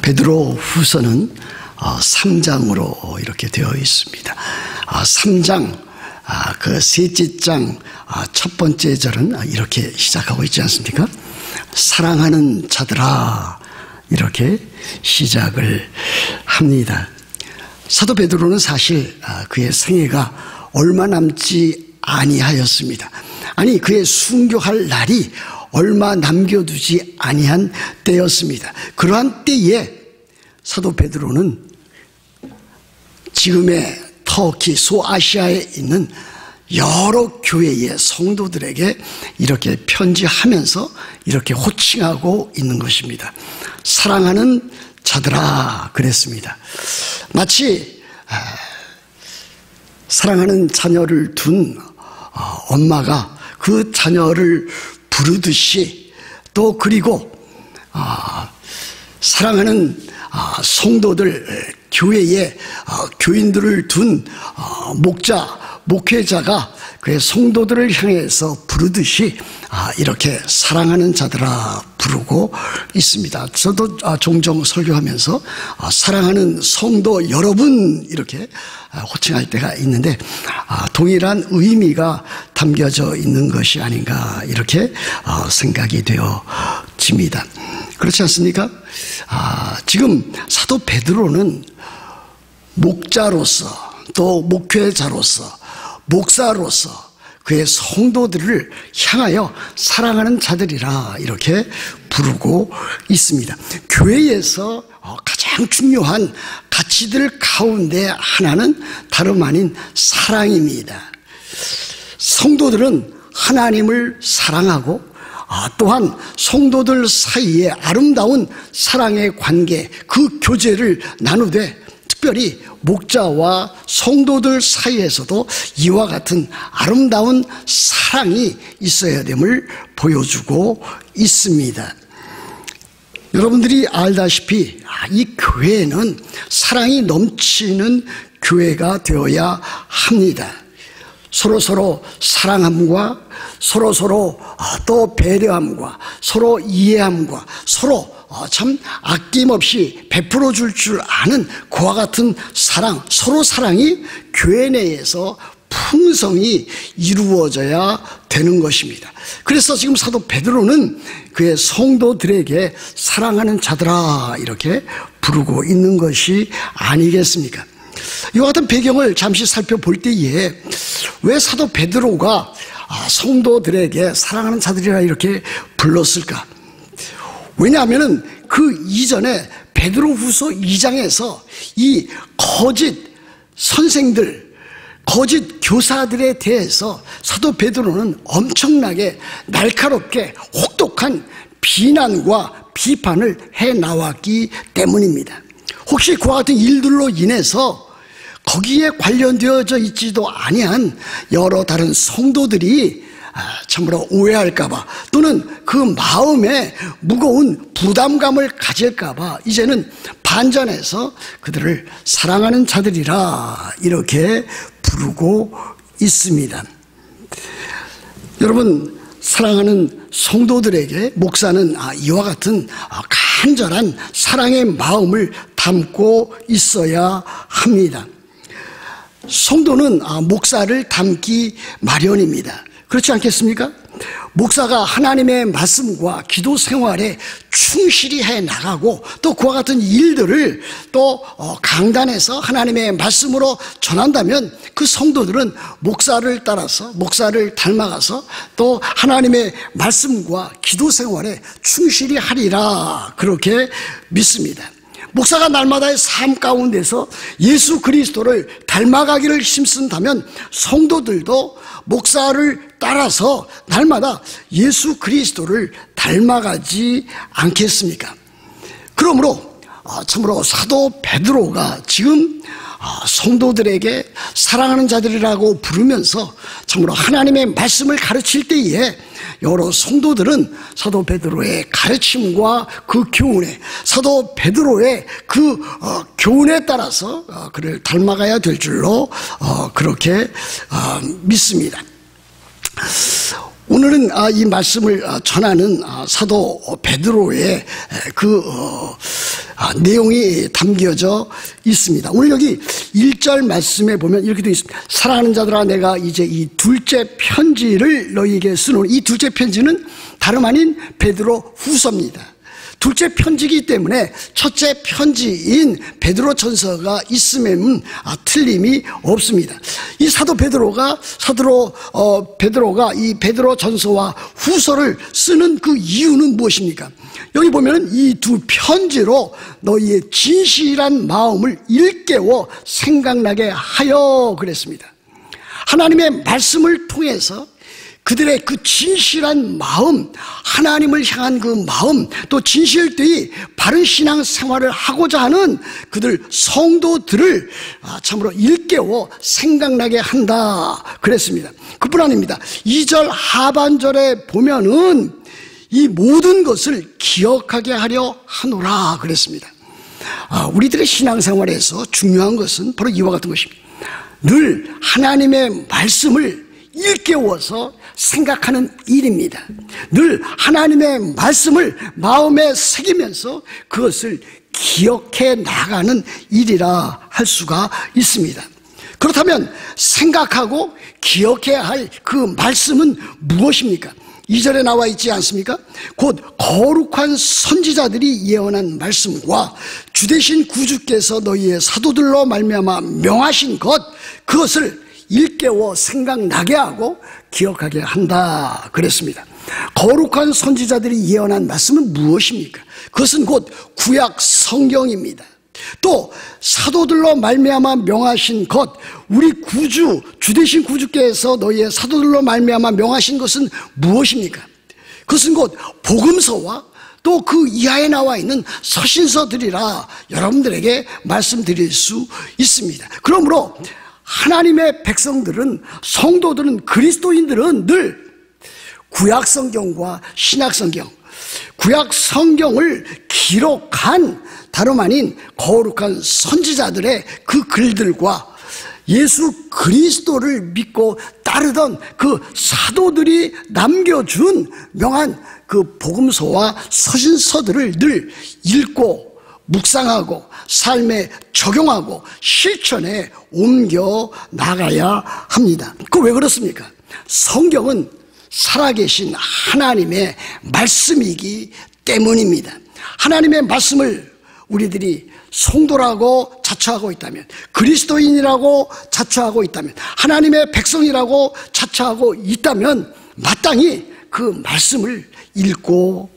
베드로 후서는 3장으로 이렇게 되어 있습니다. 3장 그 셋째 장 첫 번째 절은 이렇게 시작하고 있지 않습니까? 사랑하는 자들아, 이렇게 시작을 합니다. 사도 베드로는 사실 그의 생애가 얼마 남지 아니하였습니다. 아니, 그의 순교할 날이 얼마 남겨두지 아니한 때였습니다. 그러한 때에 사도 베드로는 지금의 터키 소아시아에 있는 여러 교회의 성도들에게 이렇게 편지하면서 이렇게 호칭하고 있는 것입니다. 사랑하는 자들아, 그랬습니다. 마치 사랑하는 자녀를 둔 엄마가 그 자녀를 부르듯이, 또 그리고 사랑하는 성도들, 교회에 교인들을 둔 목회자가 그의 성도들을 향해서 부르듯이 이렇게 사랑하는 자들아 부르고 있습니다. 저도 종종 설교하면서 사랑하는 성도 여러분 이렇게 호칭할 때가 있는데 동일한 의미가 담겨져 있는 것이 아닌가 이렇게 생각이 되어집니다. 그렇지 않습니까? 지금 사도 베드로는 목자로서, 또 목회자로서, 목사로서 그의 성도들을 향하여 사랑하는 자들이라 이렇게 부르고 있습니다. 교회에서 가장 중요한 가치들 가운데 하나는 다름 아닌 사랑입니다. 성도들은 하나님을 사랑하고 또한 성도들 사이에 아름다운 사랑의 관계, 그 교제를 나누되 특별히 목자와 성도들 사이에서도 이와 같은 아름다운 사랑이 있어야 됨을 보여주고 있습니다. 여러분들이 알다시피 이 교회는 사랑이 넘치는 교회가 되어야 합니다. 서로서로 사랑함과 서로서로 또 배려함과 서로 이해함과 서로 참 아낌없이 베풀어 줄 아는 그와 같은 사랑, 서로 사랑이 교회 내에서 풍성히 이루어져야 되는 것입니다. 그래서 지금 사도 베드로는 그의 성도들에게 사랑하는 자들아 이렇게 부르고 있는 것이 아니겠습니까? 이와 같은 배경을 잠시 살펴볼 때에 왜 사도 베드로가 성도들에게 사랑하는 자들이라 이렇게 불렀을까? 왜냐하면 그 이전에 베드로후서 2장에서 이 거짓 선생들, 거짓 교사들에 대해서 사도 베드로는 엄청나게 날카롭게 혹독한 비난과 비판을 해나왔기 때문입니다. 혹시 그와 같은 일들로 인해서 거기에 관련되어져 있지도 아니한 여러 다른 성도들이 참으로 오해할까봐 또는 그 마음에 무거운 부담감을 가질까봐 이제는 반전해서 그들을 사랑하는 자들이라 이렇게 부르고 있습니다. 여러분, 사랑하는 성도들에게 목사는 이와 같은 간절한 사랑의 마음을 담고 있어야 합니다. 성도는 목사를 닮기 마련입니다. 그렇지 않겠습니까? 목사가 하나님의 말씀과 기도 생활에 충실히 해 나가고 또 그와 같은 일들을 또 강단에서 하나님의 말씀으로 전한다면 그 성도들은 목사를 따라서, 목사를 닮아가서 또 하나님의 말씀과 기도 생활에 충실히 하리라 그렇게 믿습니다. 목사가 날마다의 삶 가운데서 예수 그리스도를 닮아가기를 힘쓴다면 성도들도 목사를 따라서 날마다 예수 그리스도를 닮아가지 않겠습니까? 그러므로 참으로 사도 베드로가 지금 성도들에게 사랑하는 자들이라고 부르면서 참으로 하나님의 말씀을 가르칠 때에 여러 성도들은 사도 베드로의 가르침과 그 교훈에, 사도 베드로의 그 교훈에 따라서 그를 닮아가야 될 줄로 그렇게 믿습니다. 오늘은 이 말씀을 전하는 사도 베드로의 그 내용이 담겨져 있습니다. 오늘 여기 1절 말씀에 보면 이렇게 되어 있습니다. 사랑하는 자들아, 내가 이제 이 둘째 편지를 너희에게 쓰노니, 이 둘째 편지는 다름 아닌 베드로 후서입니다. 둘째 편지이기 때문에 첫째 편지인 베드로 전서가 있음에는 틀림이 없습니다. 이 사도 베드로가 이 베드로 전서와 후서를 쓰는 그 이유는 무엇입니까? 여기 보면 이 두 편지로 너희의 진실한 마음을 일깨워 생각나게 하여 그랬습니다. 하나님의 말씀을 통해서 그들의 그 진실한 마음, 하나님을 향한 그 마음, 또 진실되이 바른 신앙 생활을 하고자 하는 그들 성도들을 참으로 일깨워 생각나게 한다 그랬습니다. 그뿐 아닙니다. 2절 하반절에 보면은 이 모든 것을 기억하게 하려 하노라 그랬습니다. 우리들의 신앙생활에서 중요한 것은 바로 이와 같은 것입니다. 늘 하나님의 말씀을 일깨워서 생각하는 일입니다. 늘 하나님의 말씀을 마음에 새기면서 그것을 기억해 나가는 일이라 할 수가 있습니다. 그렇다면 생각하고 기억해야 할 그 말씀은 무엇입니까? 2절에 나와 있지 않습니까? 곧 거룩한 선지자들이 예언한 말씀과 주되신 구주께서 너희의 사도들로 말미암아 명하신 것, 그것을 일깨워 생각나게 하고 기억하게 한다 그랬습니다. 거룩한 선지자들이 예언한 말씀은 무엇입니까? 그것은 곧 구약 성경입니다. 또 사도들로 말미암아 명하신 것, 우리 구주, 주되신 구주께서 너희의 사도들로 말미암아 명하신 것은 무엇입니까? 그것은 곧 복음서와 또 그 이하에 나와 있는 서신서들이라 여러분들에게 말씀드릴 수 있습니다. 그러므로 하나님의 백성들은, 성도들은, 그리스도인들은 늘 구약성경과 신약성경, 구약성경을 기록한 다름 아닌 거룩한 선지자들의 그 글들과 예수 그리스도를 믿고 따르던 그 사도들이 남겨준 명한 그 복음서와 서신서들을 늘 읽고 묵상하고 삶에 적용하고 실천에 옮겨 나가야 합니다. 그 왜 그렇습니까? 성경은 살아계신 하나님의 말씀이기 때문입니다. 하나님의 말씀을 우리들이 성도라고 자처하고 있다면, 그리스도인이라고 자처하고 있다면, 하나님의 백성이라고 자처하고 있다면 마땅히 그 말씀을 읽고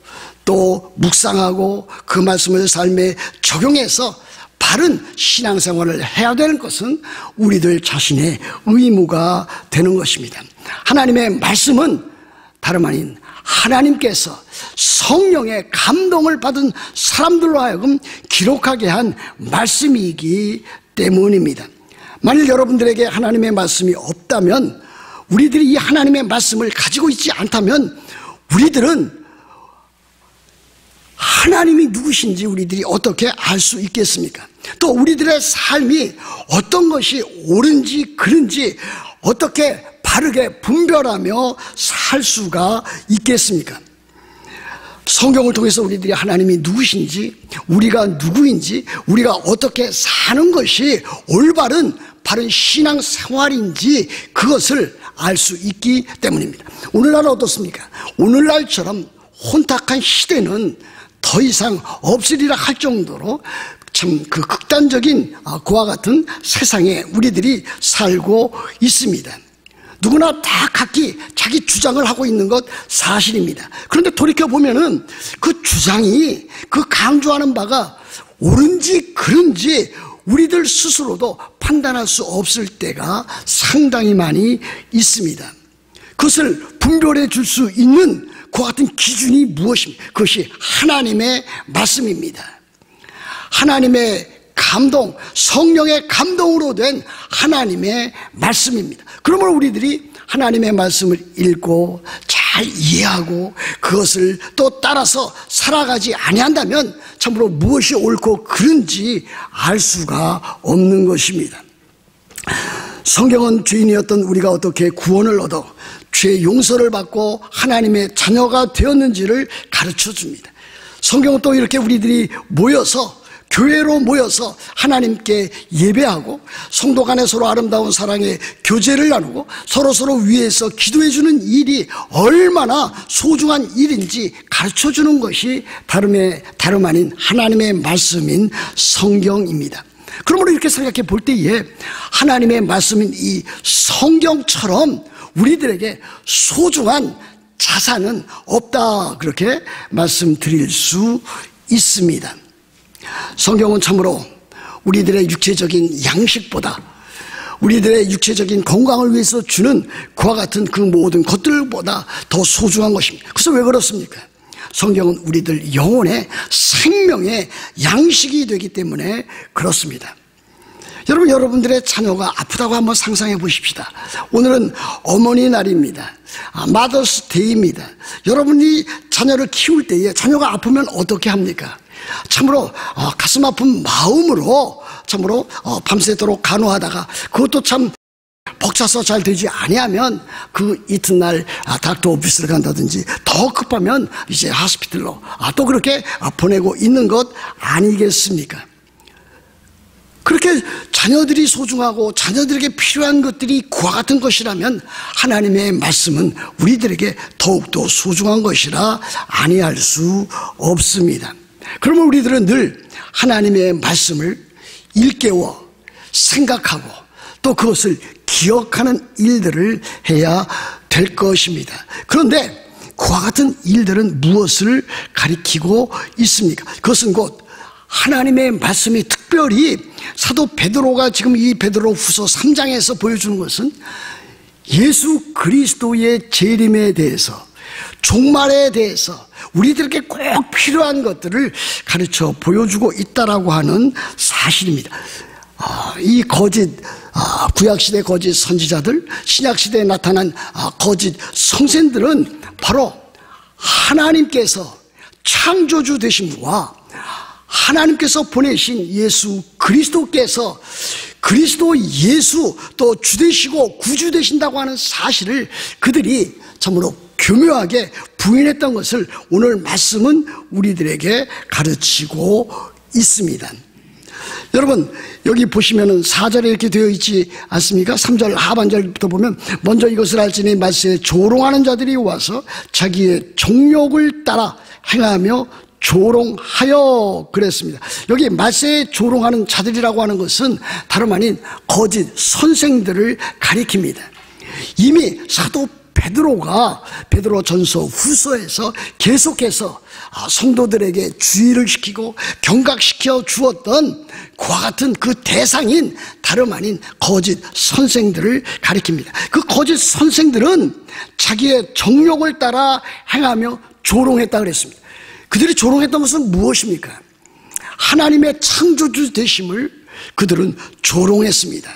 또 묵상하고 그 말씀을 삶에 적용해서 바른 신앙생활을 해야 되는 것은 우리들 자신의 의무가 되는 것입니다. 하나님의 말씀은 다름 아닌 하나님께서 성령의 감동을 받은 사람들로 하여금 기록하게 한 말씀이기 때문입니다. 만일 여러분들에게 하나님의 말씀이 없다면, 우리들이 이 하나님의 말씀을 가지고 있지 않다면 우리들은 하나님이 누구신지 우리들이 어떻게 알 수 있겠습니까? 또 우리들의 삶이 어떤 것이 옳은지 그른지 어떻게 바르게 분별하며 살 수가 있겠습니까? 성경을 통해서 우리들이 하나님이 누구신지, 우리가 누구인지, 우리가 어떻게 사는 것이 올바른 바른 신앙생활인지 그것을 알 수 있기 때문입니다. 오늘날 어떻습니까? 오늘날처럼 혼탁한 시대는 더 이상 없으리라 할 정도로 참 그 극단적인 그와 같은 세상에 우리들이 살고 있습니다. 누구나 다 각기 자기 주장을 하고 있는 것 사실입니다. 그런데 돌이켜보면은 그 주장이, 그 강조하는 바가 옳은지 그른지 우리들 스스로도 판단할 수 없을 때가 상당히 많이 있습니다. 그것을 분별해 줄 수 있는 그와 같은 기준이 무엇입니까? 그것이 하나님의 말씀입니다. 하나님의 감동, 성령의 감동으로 된 하나님의 말씀입니다. 그러므로 우리들이 하나님의 말씀을 읽고 잘 이해하고 그것을 또 따라서 살아가지 아니한다면 참으로 무엇이 옳고 그른지 알 수가 없는 것입니다. 성경은 죄인이었던 우리가 어떻게 구원을 얻어 죄의 용서를 받고 하나님의 자녀가 되었는지를 가르쳐 줍니다. 성경은 또 이렇게 우리들이 모여서 교회로 모여서 하나님께 예배하고 성도 간에 서로 아름다운 사랑의 교제를 나누고 서로서로 위해서 기도해주는 일이 얼마나 소중한 일인지 가르쳐주는 것이 다름 아닌 하나님의 말씀인 성경입니다. 그러므로 이렇게 생각해 볼 때에 하나님의 말씀인 이 성경처럼 우리들에게 소중한 자산은 없다, 그렇게 말씀드릴 수 있습니다. 성경은 참으로 우리들의 육체적인 양식보다, 우리들의 육체적인 건강을 위해서 주는 그와 같은 그 모든 것들보다 더 소중한 것입니다. 그래서 왜 그렇습니까? 성경은 우리들 영혼의 생명의 양식이 되기 때문에 그렇습니다. 여러분, 여러분들의 자녀가 아프다고 한번 상상해 보십시다. 오늘은 어머니 날입니다. 마더스 데이입니다. 여러분이 자녀를 키울 때에 자녀가 아프면 어떻게 합니까? 참으로 가슴 아픈 마음으로 참으로 밤새도록 간호하다가 그것도 참 벅차서 잘 되지 아니하면 그 이튿날 닥터 오피스를 간다든지 더 급하면 이제 하스피탈로 또 그렇게 보내고 있는 것 아니겠습니까? 그렇게 자녀들이 소중하고 자녀들에게 필요한 것들이 그와 같은 것이라면 하나님의 말씀은 우리들에게 더욱더 소중한 것이라 아니할 수 없습니다. 그러면 우리들은 늘 하나님의 말씀을 일깨워 생각하고 또 그것을 기억하는 일들을 해야 될 것입니다. 그런데 그와 같은 일들은 무엇을 가리키고 있습니까? 그것은 곧 하나님의 말씀이 특별히 사도 베드로가 지금 이 베드로 후서 3장에서 보여주는 것은 예수 그리스도의 재림에 대해서, 종말에 대해서 우리들에게 꼭 필요한 것들을 가르쳐 보여주고 있다라고 하는 사실입니다. 이 거짓 구약시대 거짓 선지자들, 신약시대에 나타난 거짓 성sen들은 바로 하나님께서 창조주 되신 분과 하나님께서 보내신 예수 그리스도께서 그리스도 예수 또 주 되시고 구주 되신다고 하는 사실을 그들이 참으로 교묘하게 부인했던 것을 오늘 말씀은 우리들에게 가르치고 있습니다. 여러분, 여기 보시면은 4절에 이렇게 되어 있지 않습니까? 3절 하반절부터 보면 먼저 이것을 알지니 말세에 조롱하는 자들이 와서 자기의 정욕을 따라 행하며 조롱하여 그랬습니다. 여기 말세에 조롱하는 자들이라고 하는 것은 다름 아닌 거짓 선생들을 가리킵니다. 이미 사도 베드로가 베드로전서 후서에서 계속해서 성도들에게 주의를 시키고 경각시켜 주었던 그와 같은 그 대상인 다름 아닌 거짓 선생들을 가리킵니다. 그 거짓 선생들은 자기의 정욕을 따라 행하며 조롱했다 그랬습니다. 그들이 조롱했던 것은 무엇입니까? 하나님의 창조주 되심을 그들은 조롱했습니다.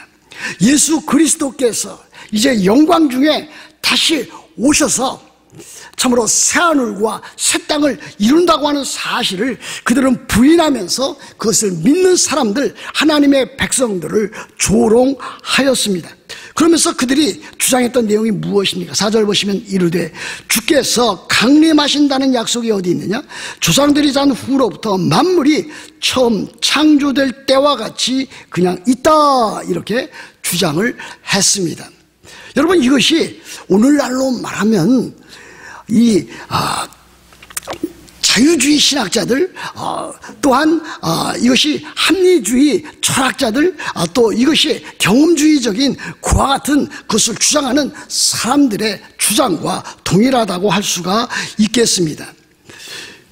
예수 그리스도께서 이제 영광 중에 다시 오셔서 참으로 새하늘과 새 땅을 이룬다고 하는 사실을 그들은 부인하면서 그것을 믿는 사람들, 하나님의 백성들을 조롱하였습니다. 그러면서 그들이 주장했던 내용이 무엇입니까? 4절 보시면 이르되 주께서 강림하신다는 약속이 어디 있느냐? 조상들이 잔 후로부터 만물이 처음 창조될 때와 같이 그냥 있다, 이렇게 주장을 했습니다. 여러분, 이것이 오늘날로 말하면 이 자유주의 신학자들, 또한 이것이 합리주의 철학자들, 또 이것이 경험주의적인 그와 같은 것을 주장하는 사람들의 주장과 동일하다고 할 수가 있겠습니다.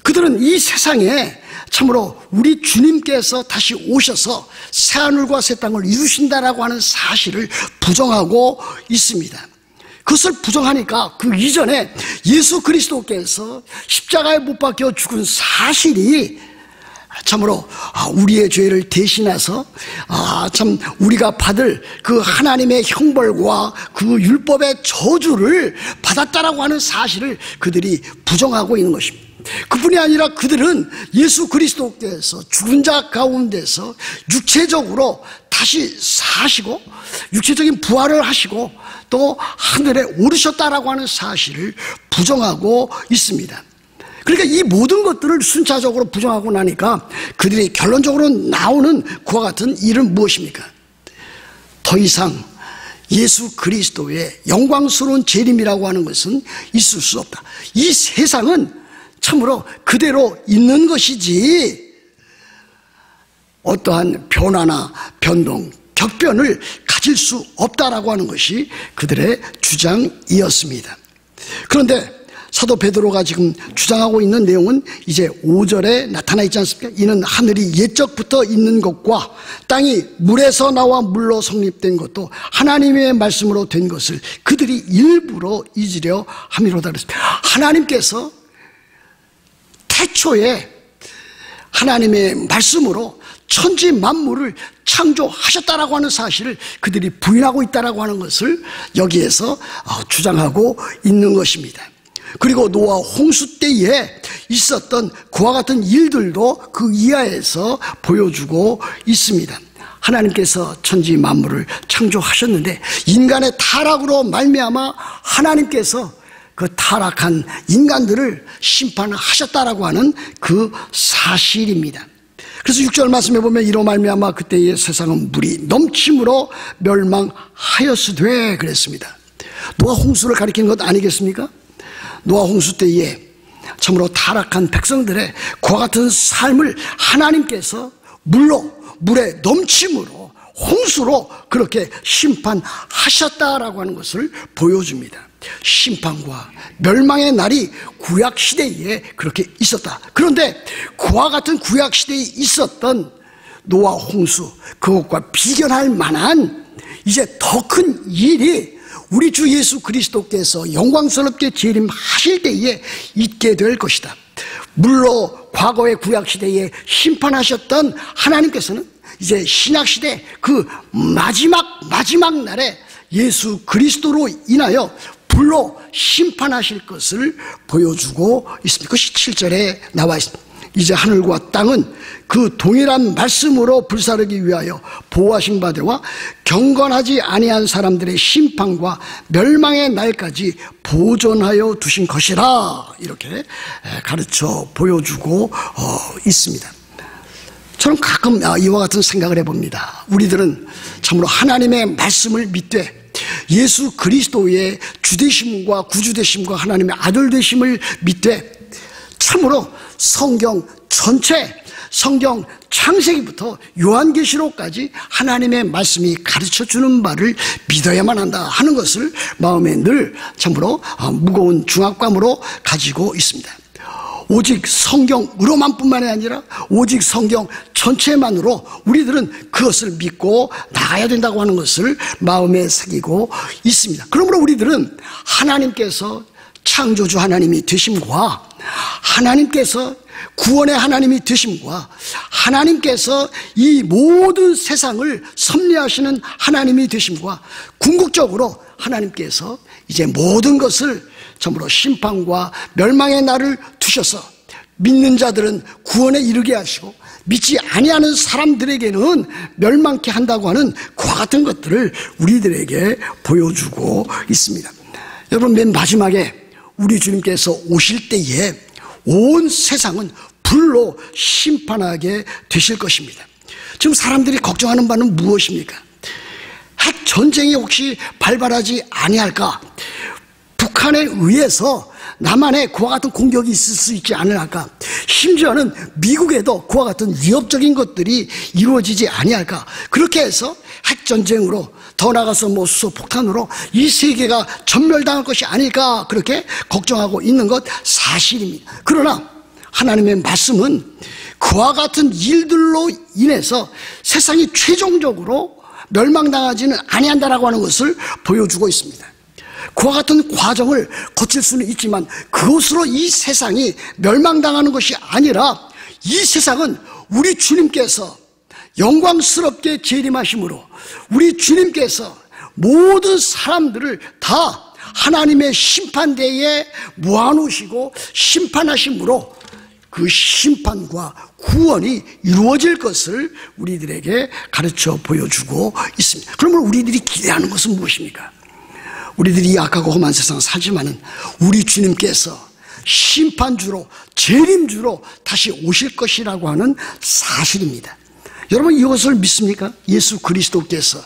그들은 이 세상에 참으로 우리 주님께서 다시 오셔서 새하늘과 새 땅을 이루신다라고 하는 사실을 부정하고 있습니다. 그것을 부정하니까 그 이전에 예수 그리스도께서 십자가에 못 박혀 죽은 사실이 참으로 우리의 죄를 대신해서 참 우리가 받을 그 하나님의 형벌과 그 율법의 저주를 받았다라고 하는 사실을 그들이 부정하고 있는 것입니다. 그뿐이 아니라 그들은 예수 그리스도께서 죽은 자 가운데서 육체적으로 다시 사시고 육체적인 부활을 하시고 또 하늘에 오르셨다라고 하는 사실을 부정하고 있습니다. 그러니까 이 모든 것들을 순차적으로 부정하고 나니까 그들이 결론적으로 나오는 그와 같은 일은 무엇입니까? 더 이상 예수 그리스도의 영광스러운 재림이라고 하는 것은 있을 수 없다. 이 세상은 참으로 그대로 있는 것이지 어떠한 변화나 변동, 격변을 가질 수 없다라고 하는 것이 그들의 주장이었습니다. 그런데 사도 베드로가 지금 주장하고 있는 내용은 이제 5절에 나타나 있지 않습니까? 이는 하늘이 옛적부터 있는 것과 땅이 물에서 나와 물로 성립된 것도 하나님의 말씀으로 된 것을 그들이 일부러 잊으려 함이로다 그랬습니다. 하나님께서 태초에 하나님의 말씀으로 천지 만물을 창조하셨다라고 하는 사실을 그들이 부인하고 있다라고 하는 것을 여기에서 주장하고 있는 것입니다. 그리고 노아 홍수 때에 있었던 그와 같은 일들도 그 이하에서 보여주고 있습니다. 하나님께서 천지 만물을 창조하셨는데 인간의 타락으로 말미암아 하나님께서 그 타락한 인간들을 심판하셨다라고 하는 그 사실입니다. 그래서 6절 말씀에 보면 이로 말미암아 그때의 세상은 물이 넘침으로 멸망하였으되 그랬습니다. 노아 홍수를 가리키는 것 아니겠습니까? 노아 홍수 때에 참으로 타락한 백성들의 그와 같은 삶을 하나님께서 물에 넘침으로 홍수로 그렇게 심판하셨다라고 하는 것을 보여줍니다. 심판과 멸망의 날이 구약시대에 그렇게 있었다. 그런데 그와 같은 구약시대에 있었던 노아 홍수, 그것과 비견할 만한 이제 더 큰 일이 우리 주 예수 그리스도께서 영광스럽게 재림하실 때에 있게 될 것이다. 물로 과거의 구약시대에 심판하셨던 하나님께서는 이제 신약시대 그 마지막 날에 예수 그리스도로 인하여 불로 심판하실 것을 보여주고 있습니다. 그것이 7절에 나와 있습니다. 이제 하늘과 땅은 그 동일한 말씀으로 불사르기 위하여 보호하신 바되와 경건하지 아니한 사람들의 심판과 멸망의 날까지 보존하여 두신 것이라 이렇게 가르쳐 보여주고 있습니다. 저는 가끔 이와 같은 생각을 해봅니다. 우리들은 참으로 하나님의 말씀을 믿되 예수 그리스도의 주되심과 구주되심과 하나님의 아들 되심을 믿되 참으로 성경 전체, 성경 창세기부터 요한계시록까지 하나님의 말씀이 가르쳐주는 바를 믿어야만 한다 하는 것을 마음에 늘 참으로 무거운 중압감으로 가지고 있습니다. 오직 성경으로만 뿐만이 아니라 오직 성경 전체만으로 우리들은 그것을 믿고 나가야 된다고 하는 것을 마음에 새기고 있습니다. 그러므로 우리들은 하나님께서 창조주 하나님이 되심과 하나님께서 구원의 하나님이 되심과 하나님께서 이 모든 세상을 섭리하시는 하나님이 되심과 궁극적으로 하나님께서 이제 모든 것을 참으로 심판과 멸망의 날을 두셔서 믿는 자들은 구원에 이르게 하시고 믿지 아니하는 사람들에게는 멸망케 한다고 하는 그와 같은 것들을 우리들에게 보여주고 있습니다. 여러분, 맨 마지막에 우리 주님께서 오실 때에 온 세상은 불로 심판하게 되실 것입니다. 지금 사람들이 걱정하는 바는 무엇입니까? 핵 전쟁이 혹시 발발하지 아니할까? 북한에 의해서 남한에 그와 같은 공격이 있을 수 있지 않을까? 심지어는 미국에도 그와 같은 위협적인 것들이 이루어지지 아니할까? 그렇게 해서 핵전쟁으로 더 나아가서 수소폭탄으로 이 세계가 전멸당할 것이 아닐까? 그렇게 걱정하고 있는 것 사실입니다. 그러나 하나님의 말씀은 그와 같은 일들로 인해서 세상이 최종적으로 멸망당하지는 아니한다라고 하는 것을 보여주고 있습니다. 그와 같은 과정을 거칠 수는 있지만 그것으로 이 세상이 멸망당하는 것이 아니라 이 세상은 우리 주님께서 영광스럽게 재림하심으로 우리 주님께서 모든 사람들을 다 하나님의 심판대에 모아놓으시고 심판하심으로 그 심판과 구원이 이루어질 것을 우리들에게 가르쳐 보여주고 있습니다. 그러면 우리들이 기대하는 것은 무엇입니까? 우리들이 이 악하고 험한 세상을 살지만은 우리 주님께서 심판주로, 재림주로 다시 오실 것이라고 하는 사실입니다. 여러분, 이것을 믿습니까? 예수 그리스도께서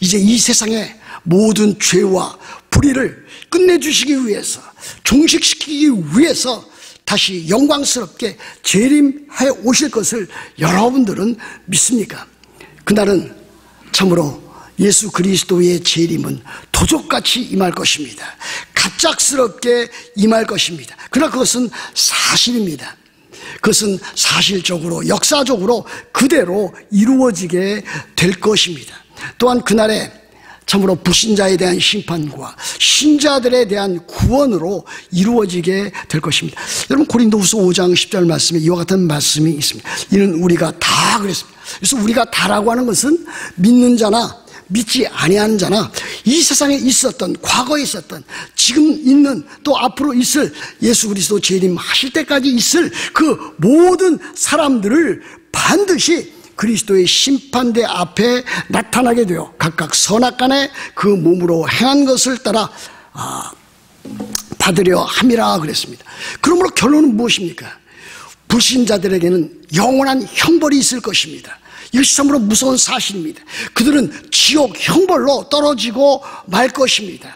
이제 이 세상의 모든 죄와 불의를 끝내주시기 위해서, 종식시키기 위해서 다시 영광스럽게 재림해 오실 것을 여러분들은 믿습니까? 그날은 참으로 예수 그리스도의 재림은 도적같이 임할 것입니다. 갑작스럽게 임할 것입니다. 그러나 그것은 사실입니다. 그것은 사실적으로, 역사적으로 그대로 이루어지게 될 것입니다. 또한 그날에 참으로 불신자에 대한 심판과 신자들에 대한 구원으로 이루어지게 될 것입니다. 여러분, 고린도후서 5장 10절 말씀에 이와 같은 말씀이 있습니다. 이는 우리가 다 그랬습니다. 그래서 우리가 다라고 하는 것은 믿는 자나 믿지 아니하는 자나 이 세상에 있었던, 과거에 있었던, 지금 있는, 또 앞으로 있을, 예수 그리스도 재림하실 때까지 있을 그 모든 사람들을 반드시 그리스도의 심판대 앞에 나타나게 되어 각각 선악간에 그 몸으로 행한 것을 따라 받으려 함이라 그랬습니다. 그러므로 결론은 무엇입니까? 불신자들에게는 영원한 형벌이 있을 것입니다. 이것이 참으로 무서운 사실입니다. 그들은 지옥 형벌로 떨어지고 말 것입니다.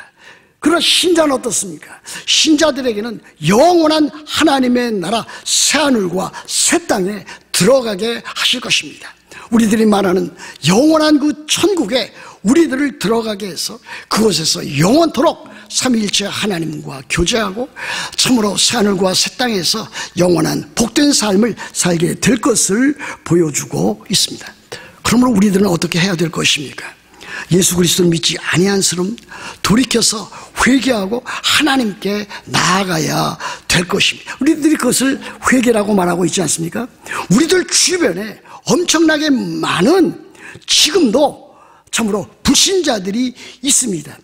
그러나 신자는 어떻습니까? 신자들에게는 영원한 하나님의 나라 새하늘과 새 땅에 들어가게 하실 것입니다. 우리들이 말하는 영원한 그 천국에 우리들을 들어가게 해서 그곳에서 영원토록 삼위일체 하나님과 교제하고 참으로 새하늘과 새 땅에서 영원한 복된 삶을 살게 될 것을 보여주고 있습니다. 그러므로 우리들은 어떻게 해야 될 것입니까? 예수 그리스도를 믿지 아니한 사람 돌이켜서 회개하고 하나님께 나아가야 될 것입니다. 우리들이 그것을 회개라고 말하고 있지 않습니까? 우리들 주변에 엄청나게 많은 지금도 참으로 불신자들이 있습니다.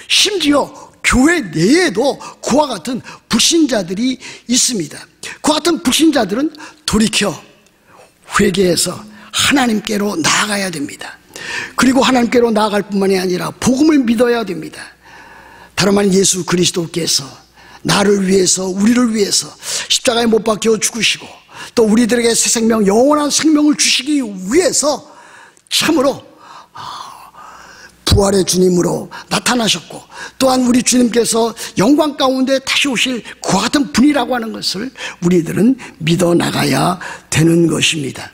심지어 교회 내에도 그와 같은 불신자들이 있습니다. 그와 같은 불신자들은 돌이켜 회개해서 하나님께로 나아가야 됩니다. 그리고 하나님께로 나아갈 뿐만이 아니라 복음을 믿어야 됩니다. 다른 말 예수 그리스도께서 나를 위해서, 우리를 위해서 십자가에 못 박혀 죽으시고 또 우리들에게 새 생명, 영원한 생명을 주시기 위해서 참으로 부활의 주님으로 나타나셨고, 또한 우리 주님께서 영광 가운데 다시 오실 그와 같은 분이라고 하는 것을 우리들은 믿어 나가야 되는 것입니다.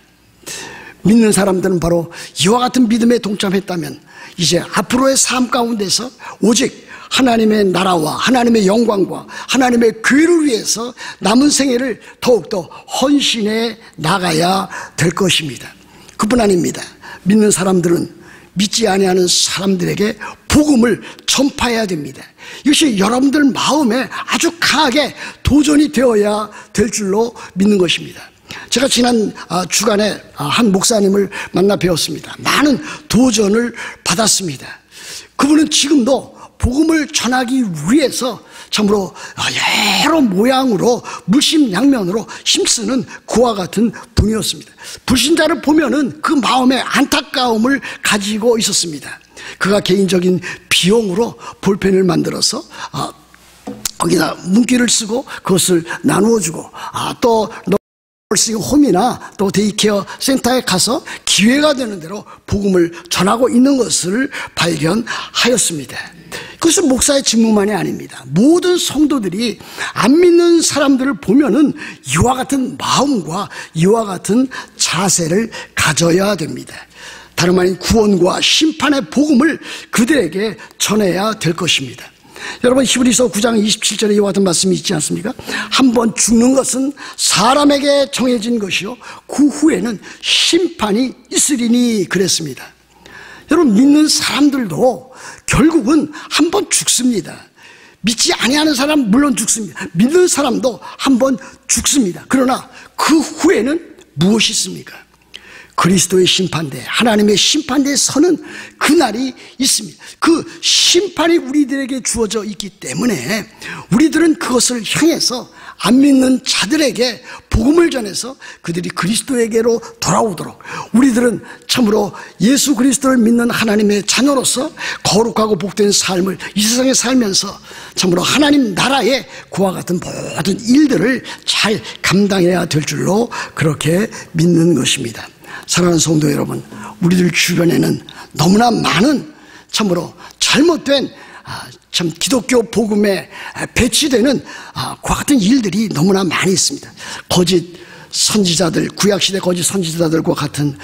믿는 사람들은 바로 이와 같은 믿음에 동참했다면 이제 앞으로의 삶 가운데서 오직 하나님의 나라와 하나님의 영광과 하나님의 교회를 위해서 남은 생애를 더욱더 헌신해 나가야 될 것입니다. 그뿐 아닙니다. 믿는 사람들은 믿지 아니하는 사람들에게 복음을 전파해야 됩니다. 이것이 여러분들 마음에 아주 강하게 도전이 되어야 될 줄로 믿는 것입니다. 제가 지난 주간에 한 목사님을 만나 뵈었습니다. 많은 도전을 받았습니다. 그분은 지금도 복음을 전하기 위해서 참으로 여러 모양으로 물심양면으로 힘쓰는 그와 같은 분이었습니다. 불신자를 보면은 그 마음에 안타까움을 가지고 있었습니다. 그가 개인적인 비용으로 볼펜을 만들어서 거기다 문기를 쓰고 그것을 나누어주고 또 홈이나 또 데이케어 센터에 가서 기회가 되는 대로 복음을 전하고 있는 것을 발견하였습니다. 그것은 목사의 직무만이 아닙니다. 모든 성도들이 안 믿는 사람들을 보면은 이와 같은 마음과 이와 같은 자세를 가져야 됩니다. 다름 아닌 구원과 심판의 복음을 그들에게 전해야 될 것입니다. 여러분, 히브리서 9장 27절에 이와 같은 말씀이 있지 않습니까? 한번 죽는 것은 사람에게 정해진 것이요 그 후에는 심판이 있으리니 그랬습니다. 여러분, 믿는 사람들도 결국은 한번 죽습니다. 믿지 아니하는 사람 물론 죽습니다. 믿는 사람도 한번 죽습니다. 그러나 그 후에는 무엇이 있습니까? 그리스도의 심판대, 하나님의 심판대에 서는 그날이 있습니다. 그 심판이 우리들에게 주어져 있기 때문에 우리들은 그것을 향해서 안 믿는 자들에게 복음을 전해서 그들이 그리스도에게로 돌아오도록 우리들은 참으로 예수 그리스도를 믿는 하나님의 자녀로서 거룩하고 복된 삶을 이 세상에 살면서 참으로 하나님 나라의 그와 같은 모든 일들을 잘 감당해야 될 줄로 그렇게 믿는 것입니다. 사랑하는 성도 여러분, 우리들 주변에는 너무나 많은 참으로 잘못된 참 기독교 복음에 배치되는 그와 같은 일들이 너무나 많이 있습니다. 거짓 선지자들, 구약시대 거짓 선지자들과 같은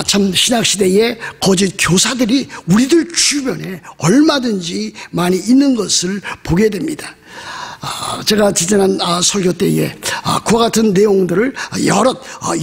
참 신약시대의 거짓 교사들이 우리들 주변에 얼마든지 많이 있는 것을 보게 됩니다. 제가 지난 설교 때에 그와 같은 내용들을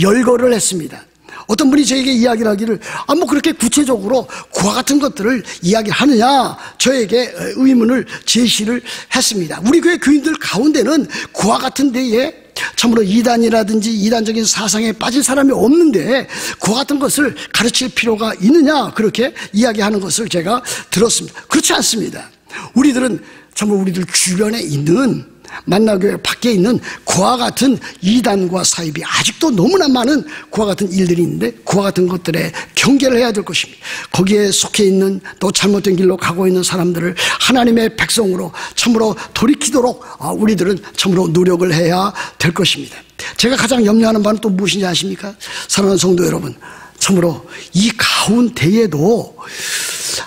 열거를 했습니다. 어떤 분이 저에게 이야기를 하기를 뭐 그렇게 구체적으로 그와 같은 것들을 이야기하느냐 저에게 의문을 제시를 했습니다. 우리 교회 교인들 가운데는 그와 같은 데에 참으로 이단이라든지 이단적인 사상에 빠진 사람이 없는데 그와 같은 것을 가르칠 필요가 있느냐 그렇게 이야기하는 것을 제가 들었습니다. 그렇지 않습니다. 우리들은 참으로 우리들 주변에 있는 만나교회 밖에 있는 그와 같은 이단과 사입이 아직도 너무나 많은 그와 같은 일들이 있는데 그와 같은 것들에 경계를 해야 될 것입니다. 거기에 속해 있는 또 잘못된 길로 가고 있는 사람들을 하나님의 백성으로 참으로 돌이키도록 우리들은 참으로 노력을 해야 될 것입니다. 제가 가장 염려하는 바는 또 무엇인지 아십니까? 사랑하는 성도 여러분, 참으로 이 가운데에도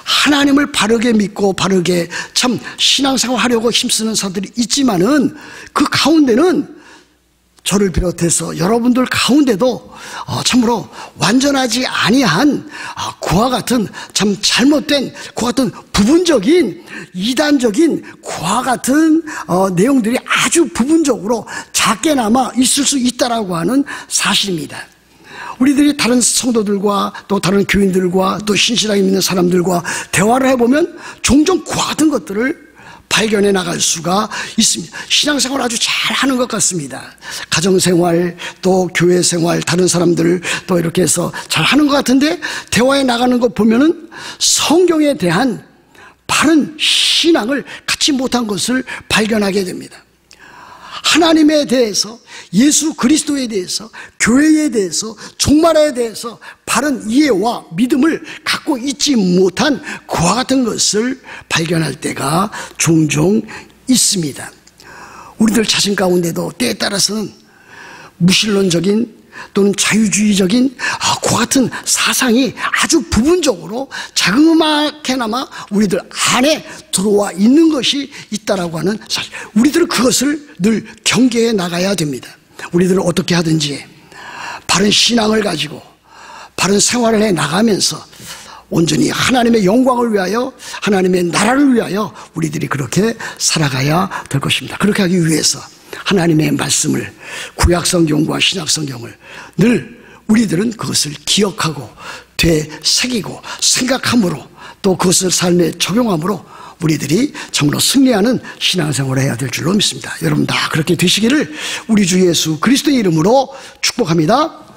하나님을 바르게 믿고 바르게 참 신앙생활 하려고 힘쓰는 사람들이 있지만은 그 가운데는 저를 비롯해서 여러분들 가운데도 참으로 완전하지 아니한 그와 같은 참 잘못된 그와 같은 부분적인 이단적인 그와 같은 내용들이 아주 부분적으로 작게나마 있을 수 있다라고 하는 사실입니다. 우리들이 다른 성도들과 또 다른 교인들과 또 신실하게 믿는 사람들과 대화를 해보면 종종 그와 같은 것들을 발견해 나갈 수가 있습니다. 신앙생활 아주 잘하는 것 같습니다. 가정생활 또 교회생활 다른 사람들 또 이렇게 해서 잘하는 것 같은데 대화에 나가는 것 보면은 성경에 대한 바른 신앙을 갖지 못한 것을 발견하게 됩니다. 하나님에 대해서 예수 그리스도에 대해서 교회에 대해서 종말에 대해서 바른 이해와 믿음을 갖고 있지 못한 그와 같은 것을 발견할 때가 종종 있습니다. 우리들 자신 가운데도 때에 따라서는 무신론적인 또는 자유주의적인 그와 같은 사상이 아주 부분적으로 자그맣게나마 우리들 안에 들어와 있는 것이 있다라고 하는 사실. 우리들은 그것을 늘 경계해 나가야 됩니다. 우리들은 어떻게 하든지 바른 신앙을 가지고 바른 생활을 해 나가면서 온전히 하나님의 영광을 위하여 하나님의 나라를 위하여 우리들이 그렇게 살아가야 될 것입니다. 그렇게 하기 위해서 하나님의 말씀을 구약성경과 신약성경을 늘 우리들은 그것을 기억하고 되새기고 생각함으로 또 그것을 삶에 적용함으로 우리들이 참으로 승리하는 신앙생활을 해야 될 줄로 믿습니다. 여러분 다 그렇게 되시기를 우리 주 예수 그리스도의 이름으로 축복합니다.